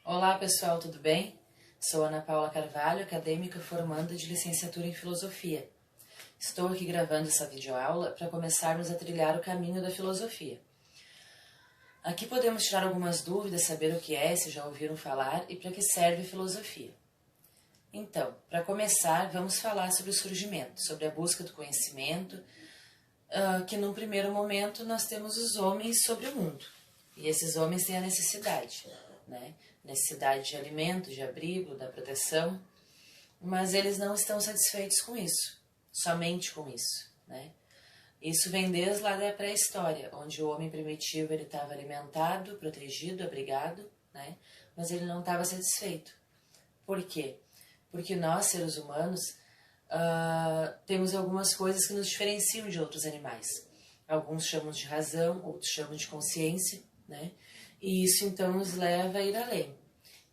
Olá pessoal, tudo bem? Sou Ana Paula Carvalho, acadêmica formanda de licenciatura em Filosofia. Estou aqui gravando essa videoaula para começarmos a trilhar o caminho da filosofia. Aqui podemos tirar algumas dúvidas, saber o que é, se já ouviram falar e para que serve a filosofia. Então, para começar, vamos falar sobre o surgimento, sobre a busca do conhecimento, que num primeiro momento nós temos os homens sobre o mundo. E esses homens têm a necessidade, né? Necessidade de alimento, de abrigo, da proteção, mas eles não estão satisfeitos com isso, somente com isso, né? Isso vem desde lá da pré-história, onde o homem primitivo ele estava alimentado, protegido, abrigado, né? Mas ele não estava satisfeito. Por quê? Porque nós, seres humanos, temos algumas coisas que nos diferenciam de outros animais. Alguns chamam de razão, outros chamam de consciência, né? E isso então nos leva a ir além.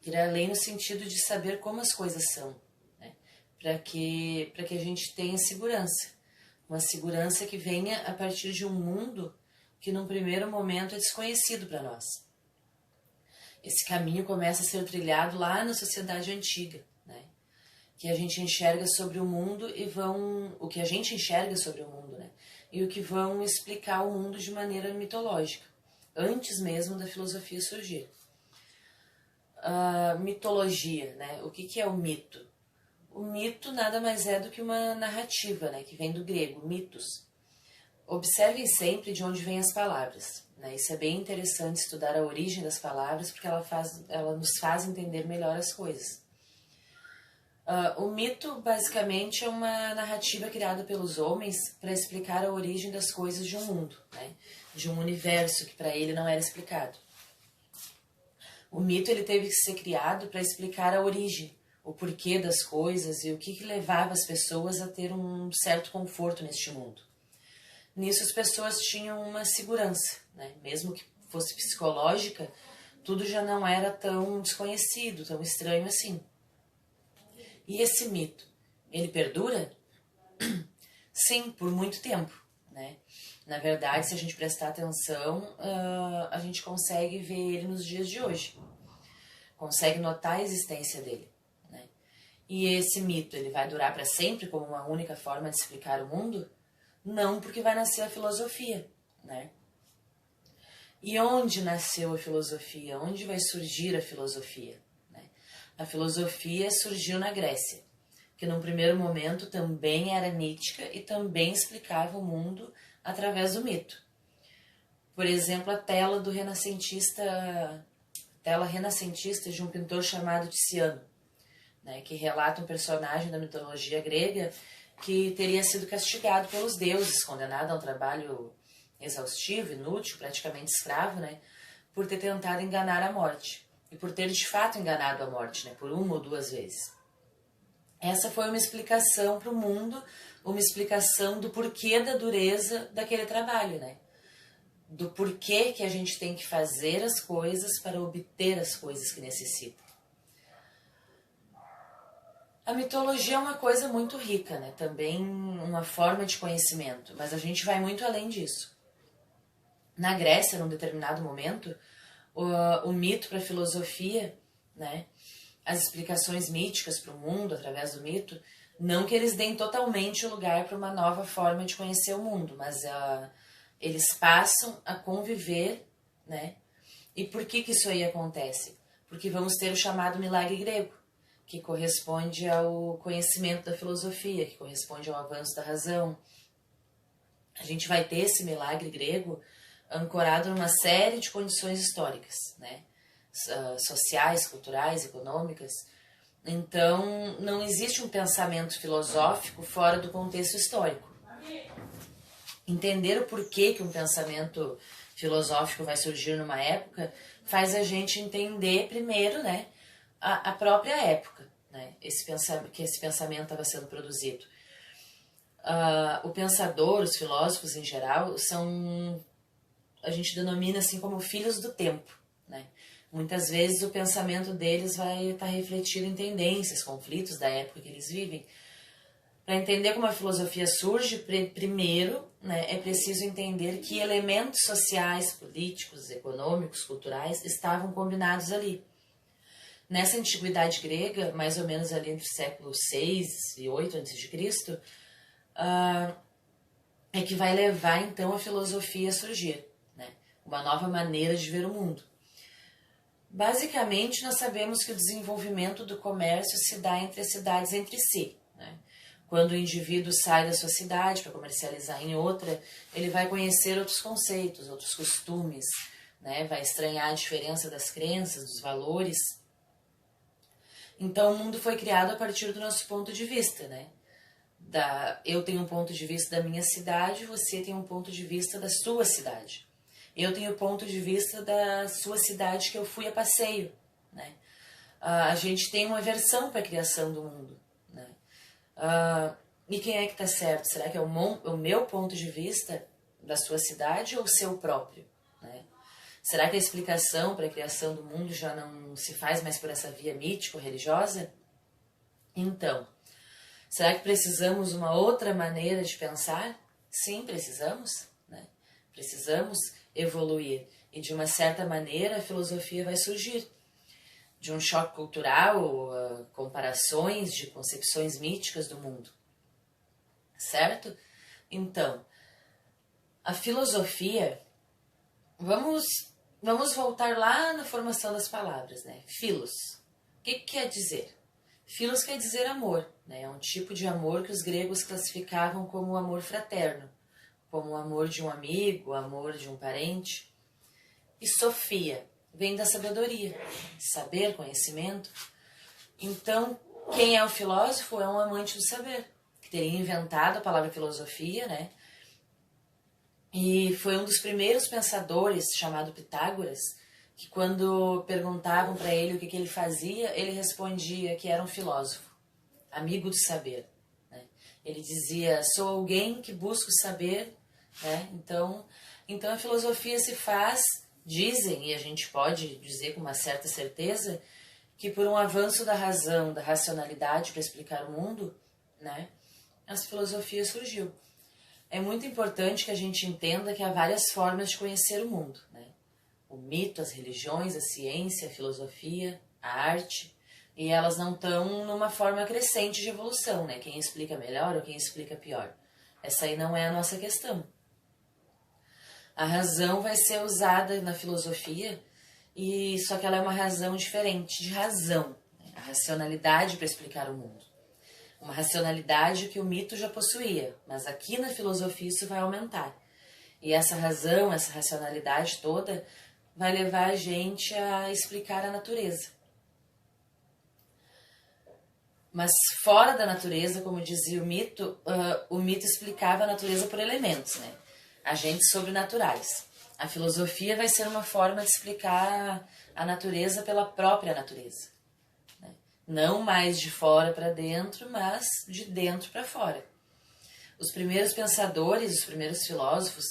Ir além no sentido de saber como as coisas são, né? Para que a gente tenha segurança. Uma segurança que venha a partir de um mundo que num primeiro momento é desconhecido para nós. Esse caminho começa a ser trilhado lá na sociedade antiga, né? Que a gente enxerga sobre o mundo o que a gente enxerga sobre o mundo, né? E o que vão explicar o mundo de maneira mitológica, antes mesmo da filosofia surgir. Mitologia, né? O que é o mito? O mito nada mais é do que uma narrativa, né? Que vem do grego, mitos. Observem sempre de onde vêm as palavras, né? Isso é bem interessante estudar a origem das palavras, porque ela nos faz entender melhor as coisas. O mito, basicamente, é uma narrativa criada pelos homens para explicar a origem das coisas de um mundo, né? De um universo que para ele não era explicado. O mito ele teve que ser criado para explicar a origem, o porquê das coisas e o que levava as pessoas a ter um certo conforto neste mundo. Nisso as pessoas tinham uma segurança, né? Mesmo que fosse psicológica, tudo já não era tão desconhecido, tão estranho assim. E esse mito, ele perdura? Sim, por muito tempo, né? Na verdade, se a gente prestar atenção, a gente consegue ver ele nos dias de hoje. Consegue notar a existência dele, né? E esse mito, ele vai durar para sempre como uma única forma de explicar o mundo? Não, porque vai nascer a filosofia, né? E onde nasceu a filosofia? Onde vai surgir a filosofia? A filosofia surgiu na Grécia, que num primeiro momento também era mítica e também explicava o mundo através do mito. Por exemplo, a tela renascentista de um pintor chamado Tiziano, né, que relata um personagem da mitologia grega que teria sido castigado pelos deuses, condenado a um trabalho exaustivo, inútil, praticamente escravo, né, por ter tentado enganar a morte. E por ter de fato enganado a morte, né, por uma ou duas vezes. Essa foi uma explicação para o mundo, uma explicação do porquê da dureza daquele trabalho, né? Do porquê que a gente tem que fazer as coisas para obter as coisas que necessita. A mitologia é uma coisa muito rica, né? Também uma forma de conhecimento, mas a gente vai muito além disso. Na Grécia, num determinado momento, o mito para a filosofia, né? As explicações míticas para o mundo através do mito, não que eles deem totalmente o lugar para uma nova forma de conhecer o mundo, mas eles passam a conviver, né? E por que isso aí acontece? Porque vamos ter o chamado milagre grego, que corresponde ao conhecimento da filosofia, que corresponde ao avanço da razão. A gente vai ter esse milagre grego ancorado numa série de condições históricas, né? Sociais, culturais, econômicas. Então, não existe um pensamento filosófico fora do contexto histórico. Entender o porquê que um pensamento filosófico vai surgir numa época faz a gente entender primeiro, né, a própria época, né, que esse pensamento estava sendo produzido. O pensador, os filósofos em geral, a gente denomina assim como filhos do tempo, né? Muitas vezes o pensamento deles vai estar refletido em tendências, conflitos da época que eles vivem. Para entender como a filosofia surge, primeiro, né, é preciso entender que elementos sociais, políticos, econômicos, culturais estavam combinados ali. Nessa antiguidade grega, mais ou menos ali entre o século 6 e 8 a.C., é que vai levar então a filosofia a surgir, né? Uma nova maneira de ver o mundo. Basicamente, nós sabemos que o desenvolvimento do comércio se dá entre as cidades entre si, né? Quando o indivíduo sai da sua cidade para comercializar em outra, ele vai conhecer outros conceitos, outros costumes, né? Vai estranhar a diferença das crenças, dos valores. Então, o mundo foi criado a partir do nosso ponto de vista, né? Eu tenho um ponto de vista da minha cidade, você tem um ponto de vista da sua cidade. Eu tenho o ponto de vista da sua cidade que eu fui a passeio, né? A gente tem uma versão para a criação do mundo, né? E quem é que está certo? Será que é o meu ponto de vista da sua cidade ou o seu próprio, né? Será que a explicação para a criação do mundo já não se faz mais por essa via mítico-religiosa? Então, será que precisamos uma outra maneira de pensar? Sim, precisamos, né? Precisamos evoluir. E de uma certa maneira a filosofia vai surgir. De um choque cultural, comparações de concepções míticas do mundo. Certo? Então, a filosofia, vamos voltar lá na formação das palavras, né? Philos. O que quer dizer? Philos quer dizer amor, né? É um tipo de amor que os gregos classificavam como o amor fraterno, como o amor de um amigo, o amor de um parente. E Sofia vem da sabedoria, saber, conhecimento. Então, quem é o filósofo é um amante do saber, que teria inventado a palavra filosofia, né? E foi um dos primeiros pensadores, chamado Pitágoras, que quando perguntavam para ele o que ele fazia, ele respondia que era um filósofo, amigo do saber, né? Ele dizia, sou alguém que busca o saber, né? Então a filosofia se faz, dizem, e a gente pode dizer com uma certa certeza, que por um avanço da razão, da racionalidade para explicar o mundo, né, a filosofia surgiu. É muito importante que a gente entenda que há várias formas de conhecer o mundo, né? O mito, as religiões, a ciência, a filosofia, a arte, e elas não estão numa forma crescente de evolução, né? Quem explica melhor ou quem explica pior. Essa aí não é a nossa questão. A razão vai ser usada na filosofia, e só que ela é uma razão diferente de razão, né? A racionalidade para explicar o mundo. Uma racionalidade que o mito já possuía, mas aqui na filosofia isso vai aumentar. E essa razão, essa racionalidade toda, vai levar a gente a explicar a natureza. Mas fora da natureza, como dizia o mito explicava a natureza por elementos, né? Agentes sobrenaturais. A filosofia vai ser uma forma de explicar a natureza pela própria natureza. Né? Não mais de fora para dentro, mas de dentro para fora. Os primeiros pensadores, os primeiros filósofos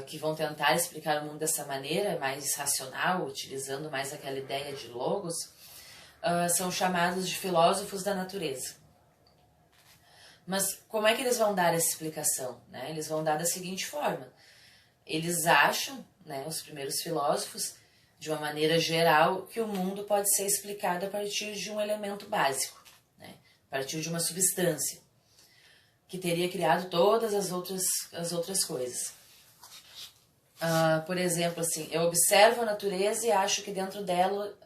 que vão tentar explicar o mundo dessa maneira, mais racional, utilizando mais aquela ideia de logos, são chamados de filósofos da natureza. Mas como é que eles vão dar essa explicação? Né? Eles vão dar da seguinte forma. Eles acham, né, os primeiros filósofos, de uma maneira geral, que o mundo pode ser explicado a partir de um elemento básico, né? A partir de uma substância, que teria criado todas as outras coisas. Por exemplo, assim, eu observo a natureza e acho que dentro dela,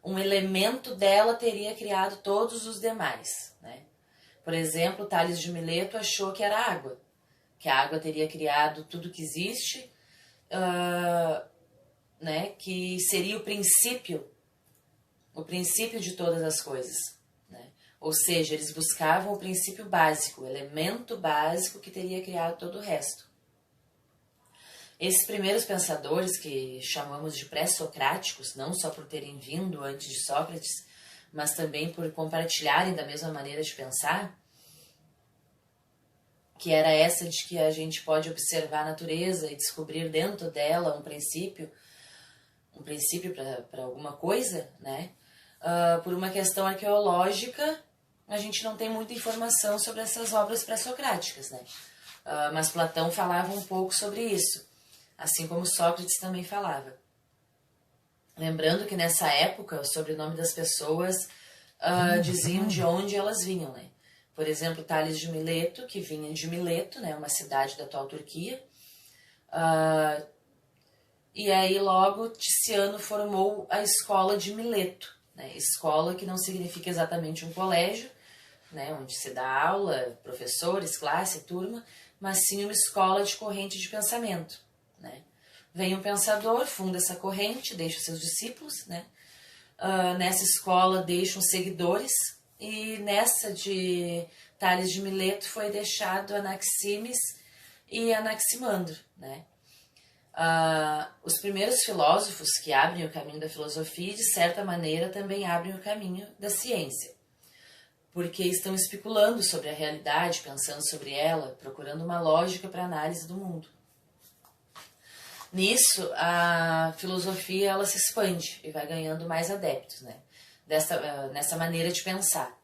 um elemento dela teria criado todos os demais, né? Por exemplo, Tales de Mileto achou que era água, que a água teria criado tudo que existe, né? Que seria o princípio de todas as coisas, né? Ou seja, eles buscavam o princípio básico, o elemento básico que teria criado todo o resto. Esses primeiros pensadores, que chamamos de pré-socráticos, não só por terem vindo antes de Sócrates, mas também por compartilharem da mesma maneira de pensar, que era essa de que a gente pode observar a natureza e descobrir dentro dela um princípio para alguma coisa, né? Por uma questão arqueológica, a gente não tem muita informação sobre essas obras pré-socráticas, né? Mas Platão falava um pouco sobre isso, assim como Sócrates também falava. Lembrando que nessa época o sobrenome das pessoas diziam de onde elas vinham, né? Por exemplo, Tales de Mileto, que vinha de Mileto, né, uma cidade da atual Turquia. E aí logo Tiziano formou a escola de Mileto, né? Escola que não significa exatamente um colégio, né, onde se dá aula, professores, classe, turma, mas sim uma escola de corrente de pensamento, né? Vem um pensador, funda essa corrente, deixa os seus discípulos, né? Nessa escola deixam seguidores, e nessa de Tales de Mileto foi deixado Anaximes e Anaximandro, né? Os primeiros filósofos que abrem o caminho da filosofia, de certa maneira, também abrem o caminho da ciência, porque estão especulando sobre a realidade, pensando sobre ela, procurando uma lógica para a análise do mundo. Nisso, a filosofia ela se expande e vai ganhando mais adeptos, né? Nessa maneira de pensar.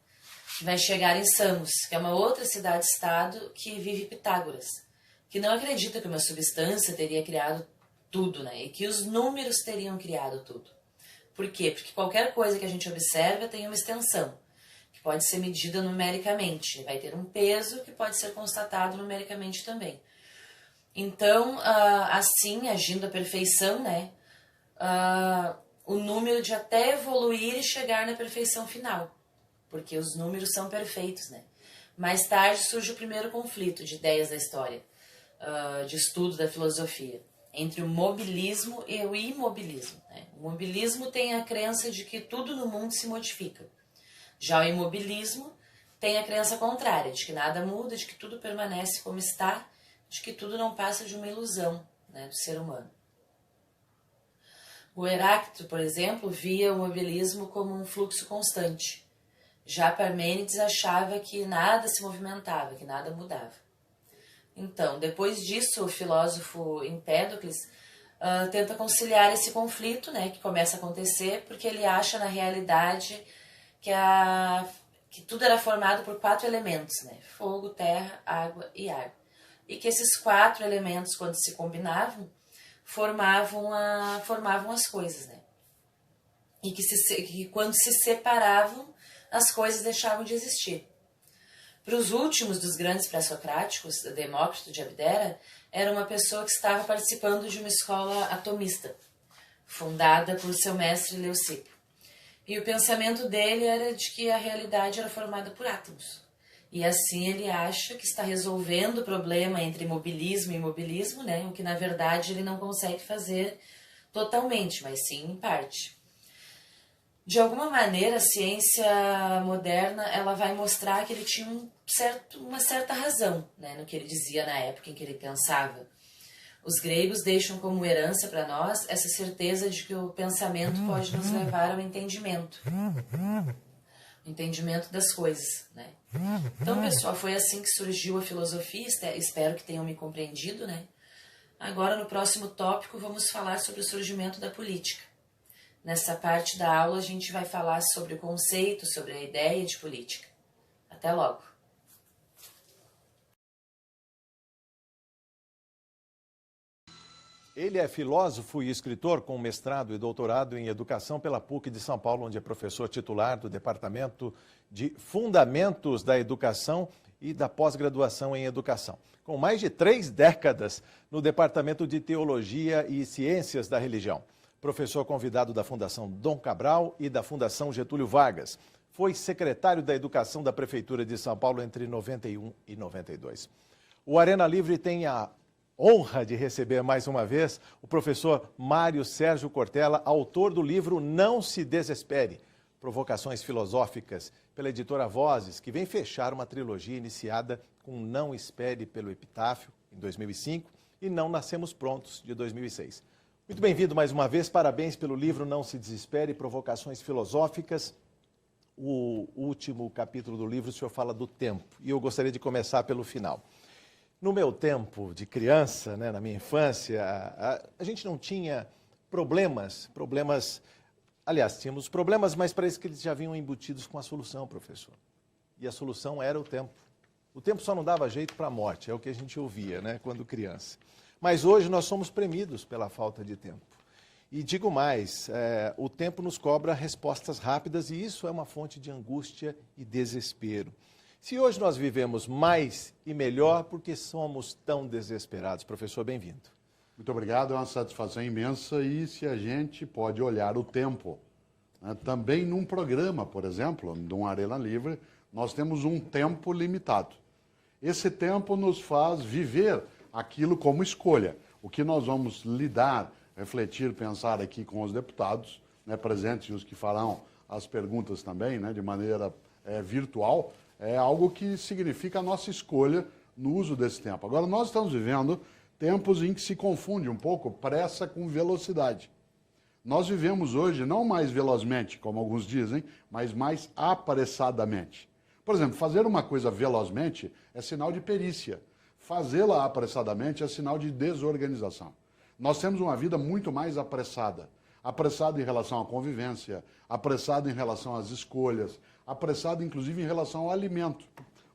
Vai chegar em Samos, que é uma outra cidade-estado que vive Pitágoras, que não acredita que uma substância teria criado tudo, né? E que os números teriam criado tudo. Por quê? Porque qualquer coisa que a gente observa tem uma extensão, que pode ser medida numericamente, vai ter um peso que pode ser constatado numericamente também. Então, assim, agindo a perfeição, né, o número de até evoluir e chegar na perfeição final, porque os números são perfeitos, né? Mais tarde surge o primeiro conflito de ideias da história, de estudo da filosofia, entre o mobilismo e o imobilismo, né? O mobilismo tem a crença de que tudo no mundo se modifica. Já o imobilismo tem a crença contrária, de que nada muda, de que tudo permanece como está, de que tudo não passa de uma ilusão, né, do ser humano. O Heráclito, por exemplo, via o mobilismo como um fluxo constante. Já Parmênides achava que nada se movimentava, que nada mudava. Então, depois disso, o filósofo Empédocles tenta conciliar esse conflito, né, que começa a acontecer, porque ele acha na realidade que tudo era formado por 4 elementos, né, fogo, terra, água e ar. E que esses 4 elementos, quando se combinavam, formavam as coisas, né? E que quando se separavam, as coisas deixavam de existir. Para os últimos dos grandes pré-socráticos, Demócrito de Abdera era uma pessoa que estava participando de uma escola atomista, fundada por seu mestre Leucipo. E o pensamento dele era de que a realidade era formada por átomos. E assim ele acha que está resolvendo o problema entre mobilismo e imobilismo, né? O que na verdade ele não consegue fazer totalmente, mas sim em parte. De alguma maneira, a ciência moderna ela vai mostrar que ele tinha uma certa razão, né, no que ele dizia na época em que ele pensava. Os gregos deixam como herança para nós essa certeza de que o pensamento pode nos levar ao entendimento. O entendimento das coisas, né? Então, pessoal, foi assim que surgiu a filosofia. Espero que tenham me compreendido, né? Agora, no próximo tópico, vamos falar sobre o surgimento da política. Nessa parte da aula, a gente vai falar sobre o conceito, sobre a ideia de política. Até logo! Ele é filósofo e escritor com mestrado e doutorado em educação pela PUC de São Paulo, onde é professor titular do Departamento de Fundamentos da Educação e da Pós-Graduação em Educação. Com mais de 3 décadas no Departamento de Teologia e Ciências da Religião. Professor convidado da Fundação Dom Cabral e da Fundação Getúlio Vargas. Foi secretário da Educação da Prefeitura de São Paulo entre 91 e 92. O Arena Livre tem a honra de receber mais uma vez o professor Mário Sérgio Cortella, autor do livro Não se Desespere, Provocações Filosóficas, pela editora Vozes, que vem fechar uma trilogia iniciada com Não Espere pelo Epitáfio, em 2005, e Não Nascemos Prontos, de 2006. Muito bem-vindo mais uma vez, parabéns pelo livro Não se Desespere, Provocações Filosóficas. O último capítulo do livro, o senhor fala do tempo, e eu gostaria de começar pelo final. No meu tempo de criança, né, na minha infância, a gente não tinha problemas, aliás, tínhamos problemas, mas parece que eles já vinham embutidos com a solução, professor. E a solução era o tempo. O tempo só não dava jeito para a morte, é o que a gente ouvia, né, quando criança. Mas hoje nós somos premidos pela falta de tempo. E digo mais, o tempo nos cobra respostas rápidas e isso é uma fonte de angústia e desespero. Se hoje nós vivemos mais e melhor, por que somos tão desesperados? Professor, bem-vindo. Muito obrigado, é uma satisfação imensa. E se a gente pode olhar o tempo, né, também num programa, por exemplo, de um Arena Livre, nós temos um tempo limitado. Esse tempo nos faz viver aquilo como escolha. O que nós vamos lidar, refletir, pensar aqui com os deputados, né, presentes e os que farão as perguntas também, né, de maneira virtual, é algo que significa a nossa escolha no uso desse tempo. Agora, nós estamos vivendo tempos em que se confunde um pouco pressa com velocidade. Nós vivemos hoje não mais velozmente, como alguns dizem, mas mais apressadamente. Por exemplo, fazer uma coisa velozmente é sinal de perícia. Fazê-la apressadamente é sinal de desorganização. Nós temos uma vida muito mais apressada. Apressada em relação à convivência, apressada em relação às escolhas, apressada inclusive em relação ao alimento.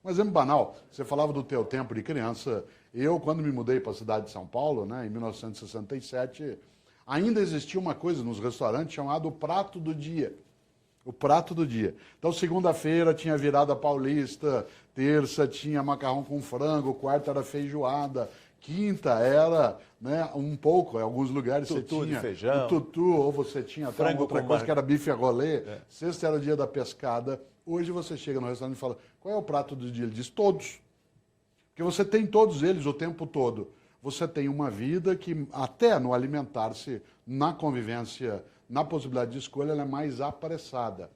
Um exemplo banal, você falava do teu tempo de criança. Eu, quando me mudei para a cidade de São Paulo, né, em 1967, ainda existia uma coisa nos restaurantes chamada o prato do dia. O prato do dia. Então, segunda-feira tinha virada paulista, terça tinha macarrão com frango, quarta era feijoada, quinta era, né, um pouco, em alguns lugares tutu você tinha de feijão, o tutu, ou você tinha até uma outra coisa que era bife a rolê, sexta era o dia da pescada. Hoje você chega no restaurante e fala, qual é o prato do dia? Ele diz, todos. Porque você tem todos eles o tempo todo. Você tem uma vida que, até no alimentar-se, na convivência, na possibilidade de escolha, ela é mais apressada.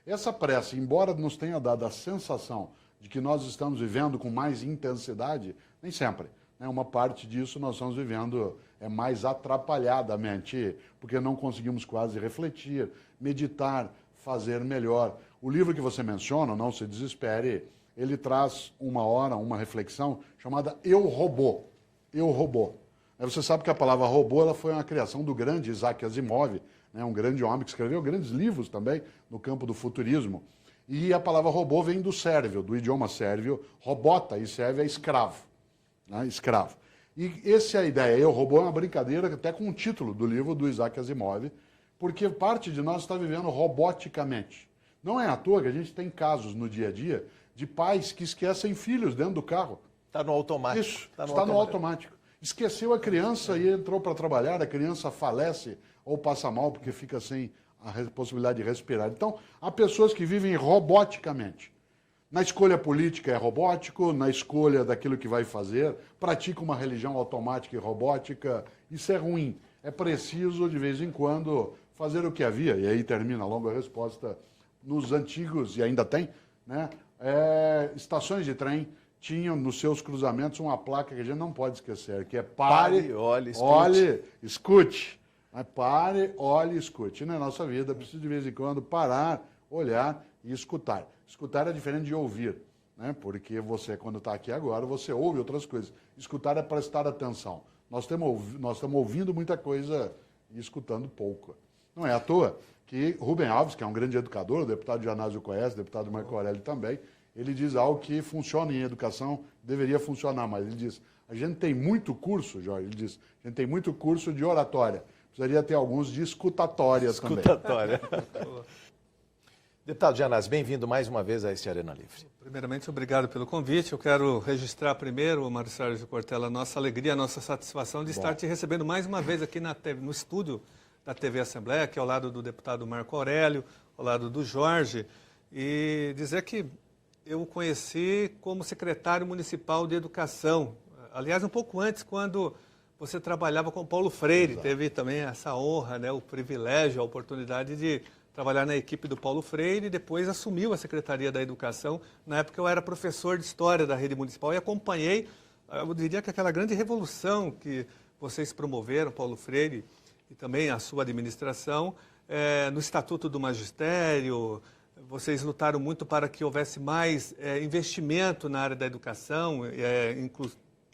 Essa pressa, embora nos tenha dado a sensação de que nós estamos vivendo com mais intensidade, nem sempre. Né? Uma parte disso nós estamos vivendo mais atrapalhadamente, porque não conseguimos quase refletir, meditar, fazer melhor. O livro que você menciona, Não Se Desespere, ele traz uma reflexão chamada Eu, Robô. Eu, Robô. Você sabe que a palavra robô ela foi uma criação do grande Isaac Asimov, né, um grande homem que escreveu grandes livros também no campo do futurismo. E a palavra robô vem do sérvio, do idioma sérvio, robota, e sérvio é escravo. Né, escravo. E essa é a ideia. Eu, Robô, é uma brincadeira até com o título do livro do Isaac Asimov, porque parte de nós está vivendo roboticamente. Não é à toa que a gente tem casos no dia a dia de pais que esquecem filhos dentro do carro. Está no automático. Isso, está no automático. Esqueceu a criança e entrou para trabalhar, a criança falece ou passa mal porque fica sem a possibilidade de respirar. Então, há pessoas que vivem roboticamente. Na escolha política é robótico, na escolha daquilo que vai fazer, pratica uma religião automática e robótica. Isso é ruim. É preciso, de vez em quando, fazer o que havia, e aí termina a longa resposta, nos antigos, e ainda tem, né, estações de trem, tinham nos seus cruzamentos uma placa que a gente não pode esquecer, que é pare, olhe, escute. Pare, olhe, escute. E na nossa vida, precisa de vez em quando parar, olhar e escutar. Escutar é diferente de ouvir, né? Porque você, quando está aqui agora, você ouve outras coisas. Escutar é prestar atenção. Nós estamos ouvindo muita coisa e escutando pouco. Não é à toa que Rubem Alves, que é um grande educador, o deputado Janásio conhece, o deputado Marco Aurélio também, ele diz algo que funciona em educação, deveria funcionar mais. Ele diz, a gente tem muito curso, Jorge, ele diz, a gente tem muito curso de oratória. Precisaria ter alguns de escutatórias também. Escutatória. Deputado Janásio, bem-vindo mais uma vez a este Arena Livre. Primeiramente, obrigado pelo convite. Eu quero registrar primeiro, Mário Sérgio Cortella, a nossa alegria, a nossa satisfação de estar te recebendo mais uma vez aqui no estúdio da TV Assembleia, aqui ao lado do deputado Marco Aurélio, ao lado do Jorge, e dizer que eu o conheci como secretário municipal de educação. Aliás, um pouco antes, quando você trabalhava com Paulo Freire. Exato. Teve também essa honra, né, o privilégio, a oportunidade de trabalhar na equipe do Paulo Freire e depois assumiu a Secretaria da Educação. Na época eu era professor de História da rede municipal e acompanhei, eu diria que aquela grande revolução que vocês promoveram, Paulo Freire, e também a sua administração, no Estatuto do Magistério. Vocês lutaram muito para que houvesse mais investimento na área da educação,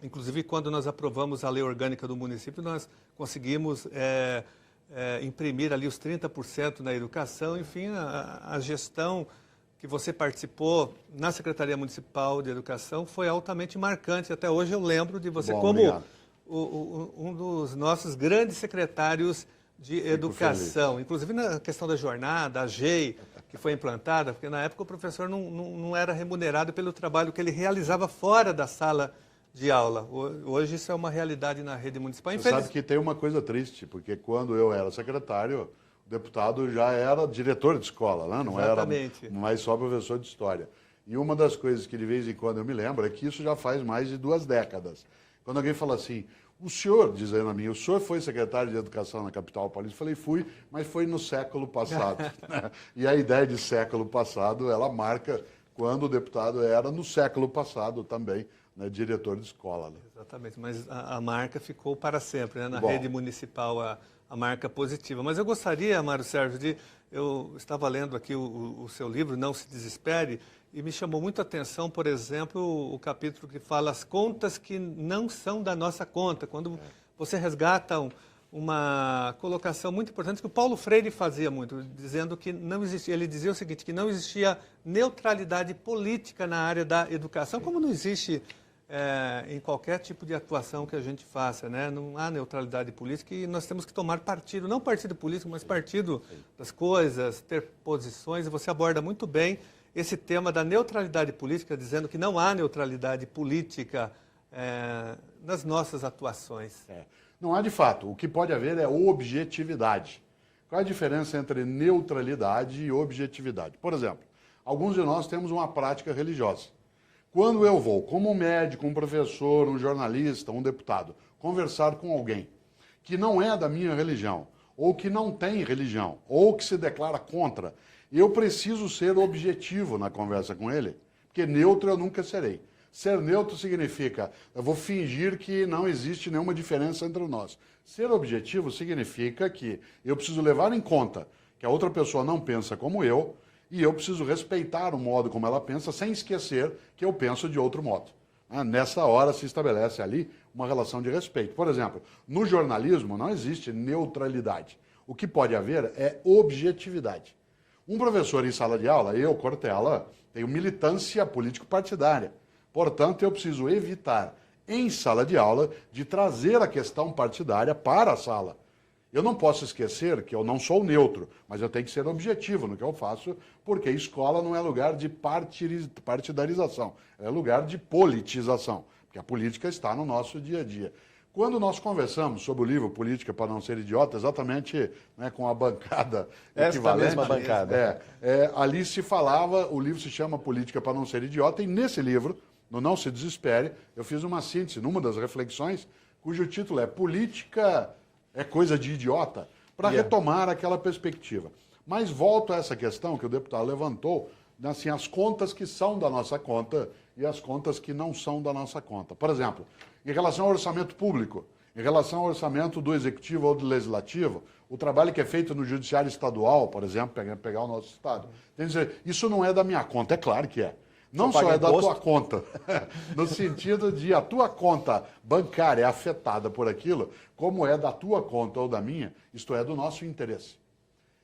inclusive quando nós aprovamos a lei orgânica do município, nós conseguimos imprimir ali os 30% na educação. Enfim, a gestão que você participou na Secretaria Municipal de Educação foi altamente marcante. Até hoje eu lembro de você como um dos nossos grandes secretários de educação, inclusive na questão da jornada, a GEI, que foi implantada, porque na época o professor não era remunerado pelo trabalho que ele realizava fora da sala de aula. Hoje isso é uma realidade na rede municipal. Você sabe que tem uma coisa triste, porque quando eu era secretário, o deputado já era diretor de escola, né? Não Exatamente. Era mais só professor de história. E uma das coisas que de vez em quando eu me lembro é que isso já faz mais de 2 décadas. Quando alguém fala assim, o senhor, dizendo a mim, o senhor foi secretário de Educação na capital paulista? Eu falei, fui, mas foi no século passado. E a ideia de século passado, ela marca quando o deputado era no século passado também, né, diretor de escola. Né? Exatamente, mas a marca ficou para sempre, né? Na rede municipal, a marca positiva. Mas eu gostaria, Mário Sérgio, eu estava lendo aqui o seu livro, Não Se Desespere, e me chamou muito a atenção, por exemplo, o capítulo que fala as contas que não são da nossa conta, quando você resgata uma colocação muito importante que o Paulo Freire fazia muito, dizendo que não existia, ele dizia o seguinte, que não existia neutralidade política na área da educação, como não existe em qualquer tipo de atuação que a gente faça, né? Não há neutralidade política e nós temos que tomar partido, não partido político, mas partido das coisas, ter posições, e você aborda muito bem esse tema da neutralidade política, dizendo que não há neutralidade política nas nossas atuações. Não há de fato. O que pode haver é objetividade. Qual é a diferença entre neutralidade e objetividade? Por exemplo, alguns de nós temos uma prática religiosa. Quando eu vou, como um médico, um professor, um jornalista, um deputado, conversar com alguém que não é da minha religião, ou que não tem religião, ou que se declara contra, eu preciso ser objetivo na conversa com ele, porque neutro eu nunca serei. Ser neutro significa, eu vou fingir que não existe nenhuma diferença entre nós. Ser objetivo significa que eu preciso levar em conta que a outra pessoa não pensa como eu, e eu preciso respeitar o modo como ela pensa, sem esquecer que eu penso de outro modo. Nessa hora se estabelece ali uma relação de respeito. Por exemplo, no jornalismo não existe neutralidade. O que pode haver é objetividade. Um professor em sala de aula, eu, Cortella, tenho militância político-partidária. Portanto, eu preciso evitar, em sala de aula, de trazer a questão partidária para a sala. Eu não posso esquecer que eu não sou neutro, mas eu tenho que ser objetivo no que eu faço, porque escola não é lugar de partidarização, é lugar de politização, porque a política está no nosso dia a dia. Quando nós conversamos sobre o livro Política para Não Ser Idiota, exatamente, né, com a bancada equivalente, mesma bancada. ali se falava, o livro se chama Política para Não Ser Idiota, e nesse livro, no Não Se Desespere, eu fiz uma síntese, numa das reflexões, cujo título é Política é coisa de idiota, para retomar aquela perspectiva. Mas volto a essa questão que o deputado levantou, assim, as contas que são da nossa conta e as contas que não são da nossa conta. Por exemplo, em relação ao orçamento público, em relação ao orçamento do Executivo ou do Legislativo, o trabalho que é feito no Judiciário Estadual, por exemplo, pegar o nosso Estado, tem que dizer, isso não é da minha conta, é claro que é. Não só é da tua conta, no sentido de a tua conta bancária é afetada por aquilo, como é da tua conta ou da minha, isto é, do nosso interesse.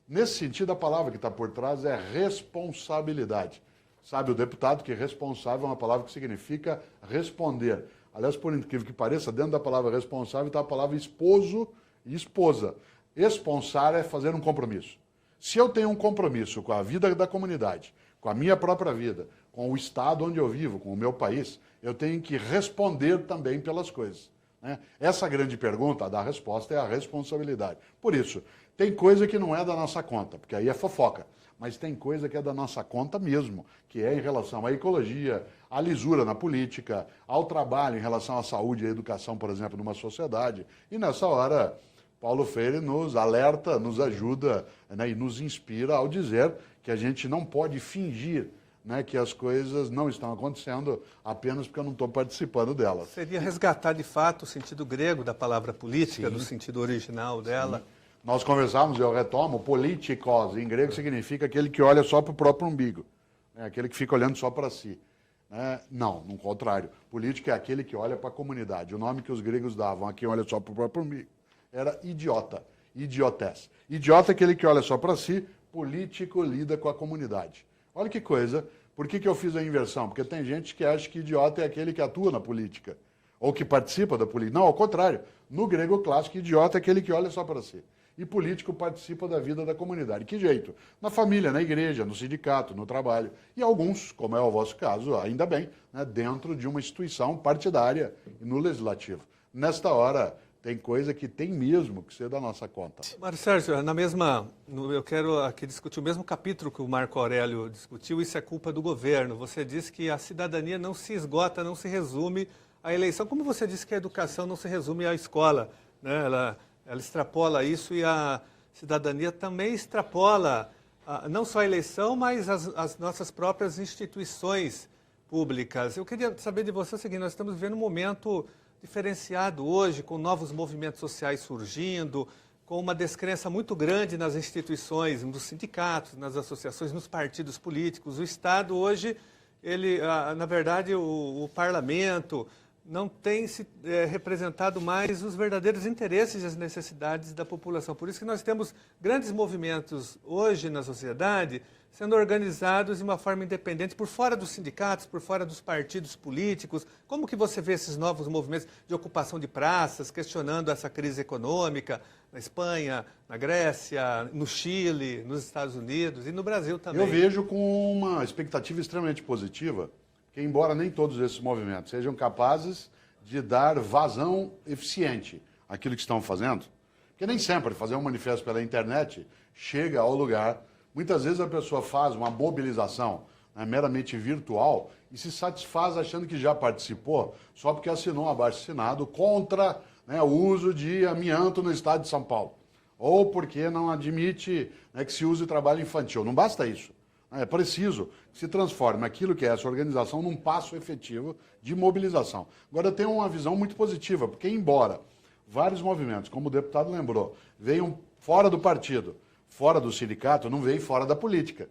Nesse sentido, a palavra que está por trás é responsabilidade. Sabe, o deputado que responsável é uma palavra que significa responder. Aliás, por incrível que pareça, dentro da palavra responsável está a palavra esposo e esposa. Esponsar é fazer um compromisso. Se eu tenho um compromisso com a vida da comunidade, com a minha própria vida, com o estado onde eu vivo, com o meu país, eu tenho que responder também pelas coisas. Né? Essa grande pergunta, a resposta é a responsabilidade. Por isso, tem coisa que não é da nossa conta, porque aí é fofoca, mas tem coisa que é da nossa conta mesmo, que é em relação à ecologia, à lisura na política, ao trabalho em relação à saúde e à educação, por exemplo, numa sociedade. E nessa hora, Paulo Freire nos alerta, nos ajuda, né, e nos inspira ao dizer que a gente não pode fingir, né, que as coisas não estão acontecendo apenas porque eu não estou participando delas. Seria resgatar de fato o sentido grego da palavra política, do sentido original dela. Sim. Nós conversamos, eu retomo, politikos, em grego significa aquele que olha só para o próprio umbigo, né, aquele que fica olhando só para si. Não, no contrário. Política é aquele que olha para a comunidade. O nome que os gregos davam a quem olha só para o próprio umbigo era idiota, idiotés. Idiota é aquele que olha só para si, político lida com a comunidade. Olha que coisa, por que eu fiz a inversão? Porque tem gente que acha que idiota é aquele que atua na política, ou que participa da política. Não, ao contrário. No grego clássico, idiota é aquele que olha só para si. e político participa da vida da comunidade. Que jeito? Na família, na igreja, no sindicato, no trabalho. E alguns, como é o vosso caso, ainda bem, né, dentro de uma instituição partidária e no legislativo. Nesta hora, tem coisa que tem mesmo que ser da nossa conta. Mário Sérgio, eu quero aqui discutir o mesmo capítulo que o Marco Aurélio discutiu, isso é culpa do governo. Você disse que a cidadania não se esgota, não se resume à eleição, como você disse que a educação não se resume à escola, né? Ela extrapola isso e a cidadania também extrapola não só a eleição, mas as nossas próprias instituições públicas. Eu queria saber de você o seguinte, nós estamos vivendo um momento diferenciado hoje, com novos movimentos sociais surgindo, com uma descrença muito grande nas instituições, nos sindicatos, nas associações, nos partidos políticos. O Estado hoje, na verdade, o parlamento não tem se representado mais os verdadeiros interesses e as necessidades da população. Por isso que nós temos grandes movimentos hoje na sociedade sendo organizados de uma forma independente, por fora dos sindicatos, por fora dos partidos políticos. Como que você vê esses novos movimentos de ocupação de praças, questionando essa crise econômica na Espanha, na Grécia, no Chile, nos Estados Unidos e no Brasil também? Eu vejo com uma expectativa extremamente positiva, que embora nem todos esses movimentos sejam capazes de dar vazão eficiente àquilo que estão fazendo, porque nem sempre fazer um manifesto pela internet chega ao lugar. Muitas vezes a pessoa faz uma mobilização, né, meramente virtual e se satisfaz achando que já participou só porque assinou um abaixo-assinado contra, né, o uso de amianto no estado de São Paulo. Ou porque não admite, né, que se use trabalho infantil. Não basta isso. É preciso que se transforme aquilo que é essa organização num passo efetivo de mobilização. Agora, eu tenho uma visão muito positiva, porque embora vários movimentos, como o deputado lembrou, venham fora do partido, fora do sindicato, não veio fora da política.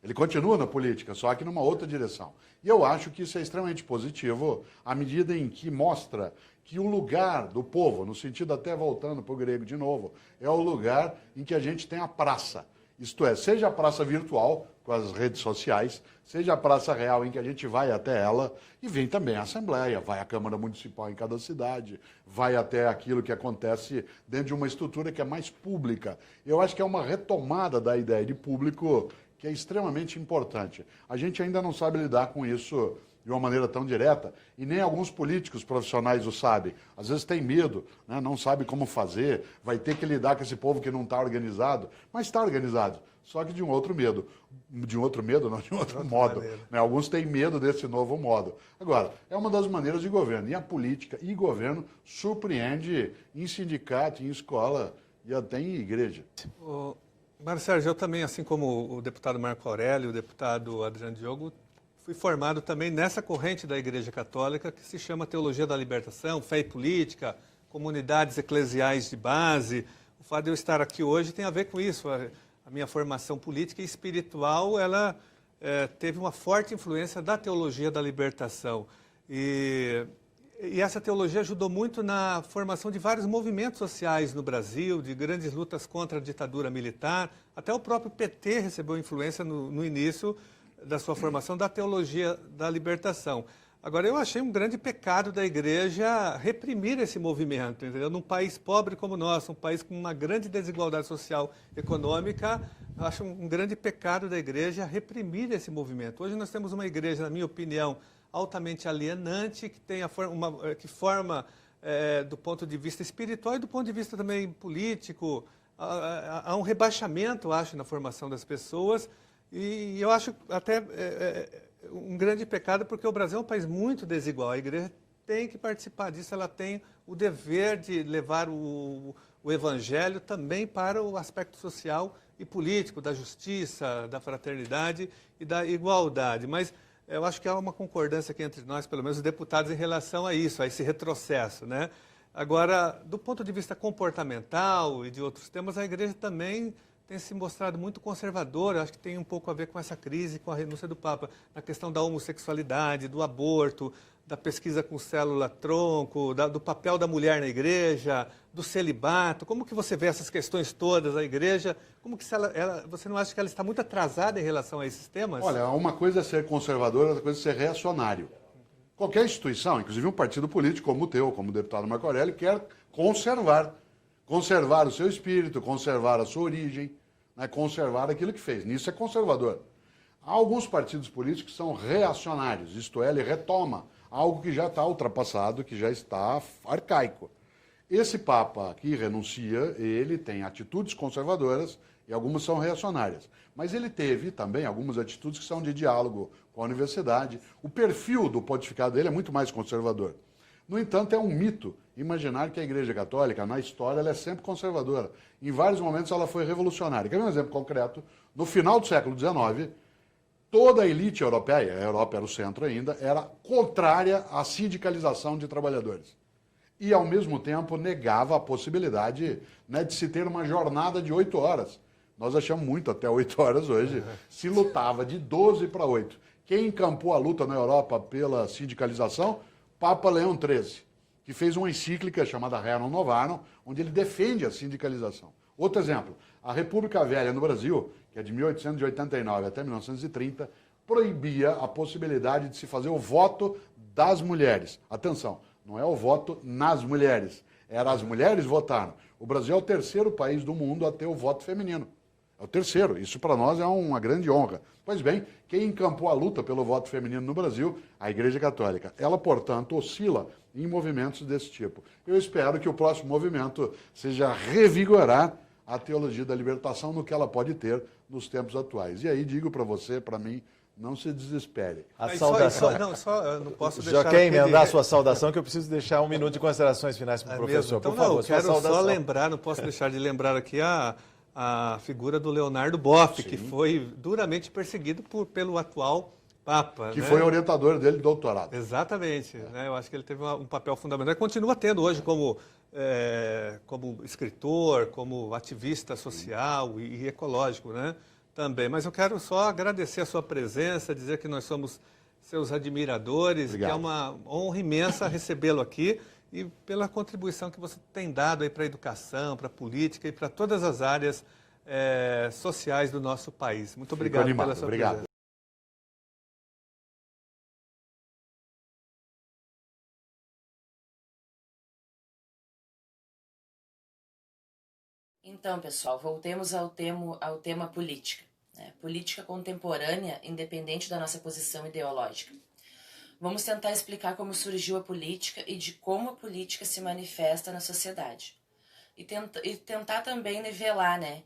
Ele continua na política, só que numa outra direção. E eu acho que isso é extremamente positivo, à medida em que mostra que o lugar do povo, no sentido até voltando para o grego de novo, é o lugar em que a gente tem a praça. Isto é, seja a praça virtual, com as redes sociais, seja a praça real em que a gente vai até ela, e vem também a Assembleia, vai a Câmara Municipal em cada cidade, vai até aquilo que acontece dentro de uma estrutura que é mais pública. Eu acho que é uma retomada da ideia de público que é extremamente importante. A gente ainda não sabe lidar com isso de uma maneira tão direta, e nem alguns políticos profissionais o sabem. Às vezes tem medo, né? Não sabe como fazer, vai ter que lidar com esse povo que não está organizado, mas está organizado, só que de um outro medo. De um outro medo, não, de um outro modo. Né? Alguns têm medo desse novo modo. Agora, é uma das maneiras de governo, e a política e governo surpreende em sindicato, em escola e até em igreja. Mário Sérgio, eu também, assim como o deputado Marco Aurélio, o deputado Adriano Diogo, fui formado também nessa corrente da Igreja Católica que se chama Teologia da Libertação, Fé e Política, comunidades eclesiais de base. O fato de eu estar aqui hoje tem a ver com isso. A minha formação política e espiritual, ela teve uma forte influência da Teologia da Libertação. E essa teologia ajudou muito na formação de vários movimentos sociais no Brasil, de grandes lutas contra a ditadura militar. Até o próprio PT recebeu influência no início da sua formação da teologia da libertação. Agora, eu achei um grande pecado da igreja reprimir esse movimento, entendeu? Num país pobre como o nosso, um país com uma grande desigualdade social e econômica, eu acho um grande pecado da igreja reprimir esse movimento. Hoje nós temos uma igreja, na minha opinião, altamente alienante, que tem que forma, do ponto de vista espiritual e do ponto de vista também político, há um rebaixamento, acho, na formação das pessoas. E eu acho até um grande pecado, porque o Brasil é um país muito desigual. A igreja tem que participar disso, ela tem o dever de levar o evangelho também para o aspecto social e político, da justiça, da fraternidade e da igualdade. Mas eu acho que há uma concordância aqui entre nós, pelo menos os deputados, em relação a isso, a esse retrocesso, né? Agora, do ponto de vista comportamental e de outros temas, a igreja também tem se mostrado muito conservadora, acho que tem um pouco a ver com essa crise, com a renúncia do Papa, na questão da homossexualidade, do aborto, da pesquisa com célula-tronco, do papel da mulher na igreja, do celibato. Como que você vê essas questões todas, a igreja? Como que você não acha que ela está muito atrasada em relação a esses temas? Olha, uma coisa é ser conservador, outra coisa é ser reacionário. Qualquer instituição, inclusive um partido político como o teu, como o deputado Marco Aurélio, quer conservar. conservar o seu espírito, conservar a sua origem, né, conservar aquilo que fez. Nisso é conservador. Há alguns partidos políticos que são reacionários, isto é, ele retoma algo que já está ultrapassado, que já está arcaico. Esse Papa que renuncia, ele tem atitudes conservadoras e algumas são reacionárias. Mas ele teve também algumas atitudes que são de diálogo com a universidade. O perfil do pontificado dele é muito mais conservador. No entanto, é um mito imaginar que a Igreja Católica, na história, ela é sempre conservadora. Em vários momentos ela foi revolucionária. Quer ver um exemplo concreto? No final do século XIX, toda a elite europeia, a Europa era o centro ainda, era contrária à sindicalização de trabalhadores. E, ao mesmo tempo, negava a possibilidade, né, de se ter uma jornada de 8 horas. Nós achamos muito até 8 horas hoje. Se lutava de 12 para 8. Quem encampou a luta na Europa pela sindicalização? Papa Leão XIII, que fez uma encíclica chamada Rerum Novarum, onde ele defende a sindicalização. Outro exemplo, a República Velha no Brasil, que é de 1889 até 1930, proibia a possibilidade de se fazer o voto das mulheres. Atenção, não é o voto nas mulheres, era as mulheres votaram. O Brasil é o terceiro país do mundo a ter o voto feminino. É o terceiro, isso para nós é uma grande honra. Pois bem, quem encampou a luta pelo voto feminino no Brasil? A Igreja Católica. Ela, portanto, oscila em movimentos desse tipo. Eu espero que o próximo movimento seja revigorar a teologia da libertação no que ela pode ter nos tempos atuais. E aí digo para você, para mim, não se desespere. A saudação. Eu não posso deixar. Já quer emendar a sua saudação, que eu preciso deixar 1 minuto de considerações finais para o professor. Então, por favor, eu quero sua saudação. só lembrar, não posso deixar de lembrar aqui a figura do Leonardo Boff, que foi duramente perseguido pelo atual Papa. Que né? foi orientador dele de doutorado. Exatamente. Né? Eu acho que ele teve um papel fundamental. Ele continua tendo hoje como escritor, como ativista social e ecológico, né? Também. Mas eu quero só agradecer a sua presença, dizer que nós somos seus admiradores, Obrigado. que é uma honra imensa recebê-lo aqui e pela contribuição que você tem dado aí para a educação, para a política e para todas as áreas sociais do nosso país. Muito obrigado pela sua presença. Então, pessoal, voltemos ao tema política. Né? Política contemporânea, independente da nossa posição ideológica. Vamos tentar explicar como surgiu a política e de como a política se manifesta na sociedade. E tentar também nivelar, né,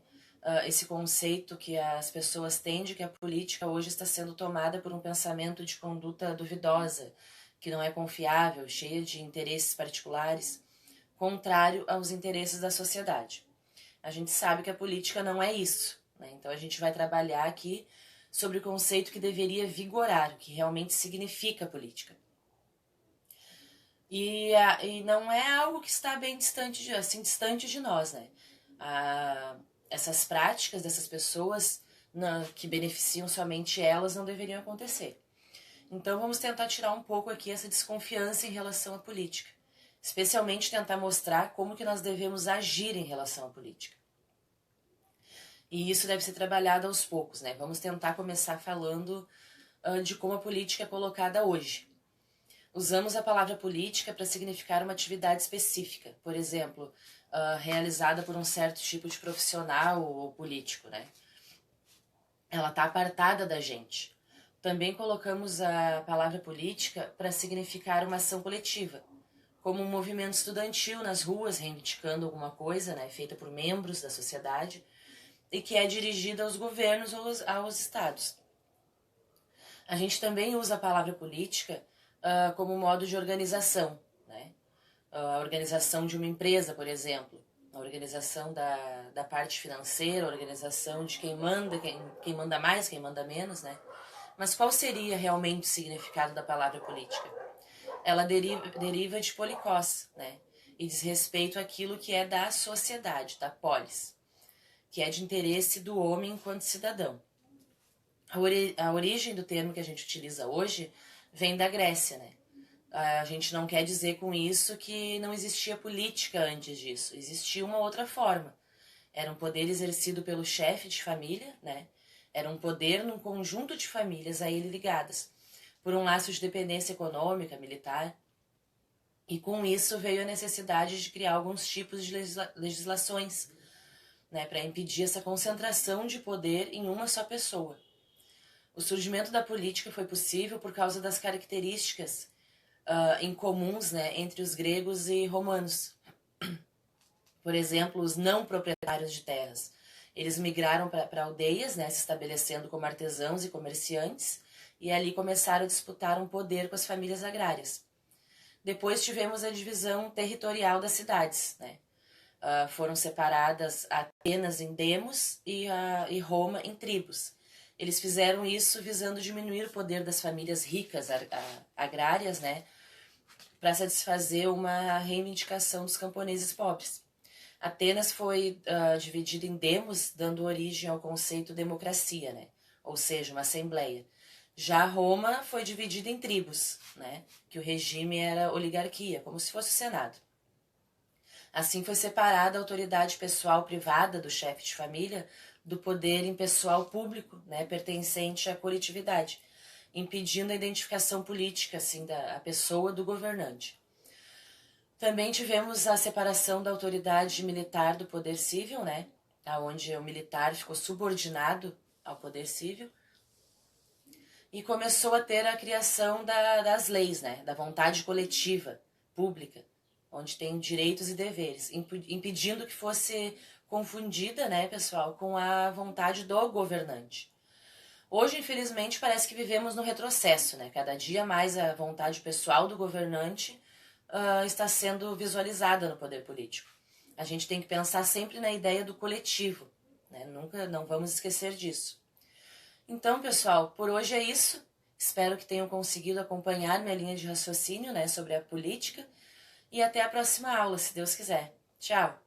esse conceito que as pessoas têm de que a política hoje está sendo tomada por um pensamento de conduta duvidosa, que não é confiável, cheia de interesses particulares, contrário aos interesses da sociedade. A gente sabe que a política não é isso, né? Então a gente vai trabalhar aqui sobre o conceito que deveria vigorar, o que realmente significa política. E não é algo que está bem distante de nós, né? Essas práticas dessas pessoas que beneficiam somente elas não deveriam acontecer. Então vamos tentar tirar um pouco aqui essa desconfiança em relação à política. Especialmente tentar mostrar como que nós devemos agir em relação à política. E isso deve ser trabalhado aos poucos, né? Vamos tentar começar falando de como a política é colocada hoje. Usamos a palavra política para significar uma atividade específica, por exemplo, realizada por um certo tipo de profissional ou político, né? Ela está apartada da gente. Também colocamos a palavra política para significar uma ação coletiva, como um movimento estudantil nas ruas reivindicando alguma coisa, né, feita por membros da sociedade e que é dirigida aos governos ou aos estados. A gente também usa a palavra política como modo de organização, né? A organização de uma empresa, por exemplo, a organização da parte financeira, a organização de quem manda mais, quem manda menos, né? Mas qual seria realmente o significado da palavra política? Ela deriva de polikos, né? E diz respeito àquilo que é da sociedade, da polis, que é de interesse do homem enquanto cidadão. A origem do termo que a gente utiliza hoje vem da Grécia, né? A gente não quer dizer com isso que não existia política antes disso. Existia uma outra forma. Era um poder exercido pelo chefe de família, né? Era um poder num conjunto de famílias a ele ligadas, por um laço de dependência econômica, militar. E com isso veio a necessidade de criar alguns tipos de legislações, né, para impedir essa concentração de poder em uma só pessoa. O surgimento da política foi possível por causa das características incomuns, né, entre os gregos e romanos. Por exemplo, os não proprietários de terras. Eles migraram para aldeias, né, se estabelecendo como artesãos e comerciantes, e ali começaram a disputar um poder com as famílias agrárias. Depois tivemos a divisão territorial das cidades, né? Foram separadas Atenas em demos e Roma em tribos. Eles fizeram isso visando diminuir o poder das famílias ricas agrárias, né, para satisfazer uma reivindicação dos camponeses pobres. Atenas foi dividida em demos, dando origem ao conceito democracia, né, ou seja, uma assembleia. Já Roma foi dividida em tribos, né, que o regime era oligarquia, como se fosse o Senado. Assim foi separada a autoridade pessoal privada do chefe de família do poder impessoal público, né, pertencente à coletividade, impedindo a identificação política assim, da pessoa do governante. Também tivemos a separação da autoridade militar do poder civil, né, onde o militar ficou subordinado ao poder civil, e começou a ter a criação das leis, né, da vontade coletiva, pública, onde tem direitos e deveres, impedindo que fosse confundida, né, pessoal, com a vontade do governante. Hoje, infelizmente, parece que vivemos no retrocesso, né? Cada dia mais a vontade pessoal do governante está sendo visualizada no poder político. A gente tem que pensar sempre na ideia do coletivo, né? Não vamos esquecer disso. Então, pessoal, por hoje é isso. Espero que tenham conseguido acompanhar minha linha de raciocínio, né, sobre a política. E até a próxima aula, se Deus quiser. Tchau!